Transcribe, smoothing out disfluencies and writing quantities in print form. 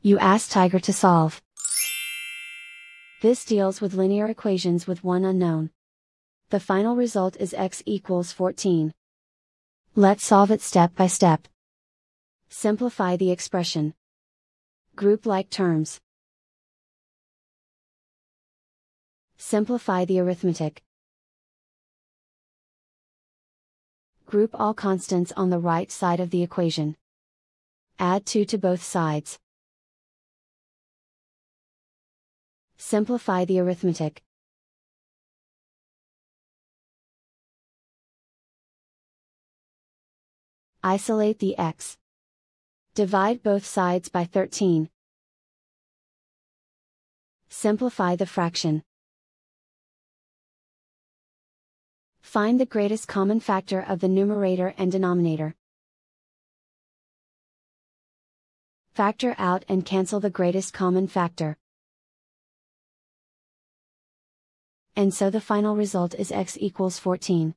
You ask Tiger to solve. This deals with linear equations with one unknown. The final result is x equals 14. Let's solve it step by step. Simplify the expression. Group like terms. Simplify the arithmetic. Group all constants on the right side of the equation. Add 2 to both sides. Simplify the arithmetic. Isolate the x. Divide both sides by 13. Simplify the fraction. Find the greatest common factor of the numerator and denominator. Factor out and cancel the greatest common factor. And so the final result is x equals 14.